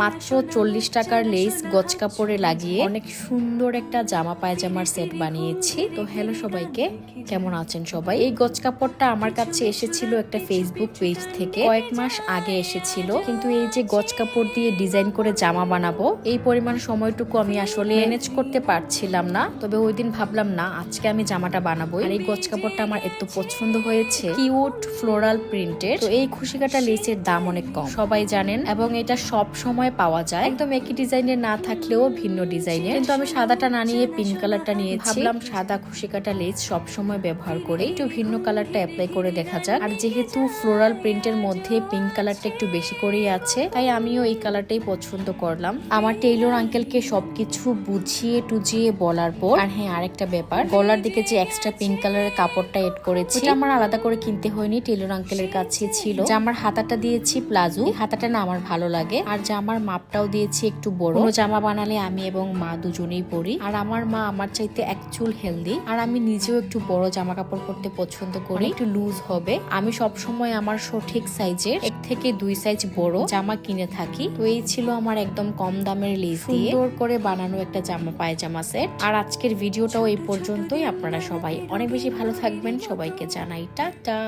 মাত্র 40 টাকার লেস গজ কাপড়ে লাগিয়ে অনেক সুন্দর একটা জামা পায়জামার সেট বানিয়েছি। তো হ্যালো সবাইকে, কেমন আছেন সবাই? এই গজ কাপড়টা আমার কাছে এসেছিল একটা ফেসবুক পেজ থেকে, কয়েক মাস আগে এসেছিল। কিন্তু এই যে গজ কাপড় দিয়ে ডিজাইন করে জামা বানাবো, এই পরিমাণ সময়টুকু আমি আসলে ম্যানেজ করতে পারছিলাম না। তবে ওই দিন ভাবলাম না, আজকে আমি জামাটা বানাবো। আর এই গজ কাপড়টা আমার এত পছন্দ হয়েছে, কিউট ফ্লোরাল প্রিন্টের। তো এই খুশিকাটা লেসের দাম অনেক কম, সবাই জানেন, এবং এটা সব সময় পাওয়া যায়। একদম একই ডিজাইনের না থাকলেও ভিন্ন ডিজাইনের। কিন্তু আমি সাদাটা না নিয়ে পিঙ্ক কালারটা নিয়েছি। ভাবলাম সাদা খুশিকাটা লেস সব সময় ব্যবহার করে একটু ভিন্ন কালারটা অ্যাপ্লাই করে দেখা যাক। আর যেহেতু ফ্লোরাল প্রিন্টের মধ্যে পিঙ্ক কালারটা একটু বেশি করেই আছে, তাই আমিও এই কালারটাই পছন্দ করলাম। আমার টেইলর আঙ্কেলকে সবকিছু বুঝিয়ে টুজিয়ে বলার পর, আর হ্যাঁ আরেকটা ব্যাপার, গলার দিকে যে এক্সট্রা পিঙ্ক কালারের কাপড়টা এড করেছি, এটা আমার আলাদা করে কিনতে হয়নি, টেইলর আঙ্কেলের কাছে ছিল। জামার হাতাটা দিয়েছি প্লাজো, হাতাটা না আমার ভালো লাগে। আর জামার মাপটাও দিয়েছি একটু বড়। জামা বানালে আমি এবং মা দুজনেই পরি, আর আমার মা আমার চাইতে এক চুল হেলদি। আর আমি নিজেও একটু বড় জামা কাপড় পরতে পছন্দ করি, একটু লুজ হবে। আমি সব সময় আমার সঠিক সাইজের 1 থেকে 2 সাইজ বড় জামা কিনে থাকি। তো এই ছিল আমার একদম কম দামের লেস দিয়ে সুন্দর করে বানানো একটা জামা পায়জামা সেট। আর আজকের ভিডিওটাও এই পর্যন্তই। আপনারা সবাই অনেক বেশি ভালো থাকবেন, সবাইকে জানাই টাটা।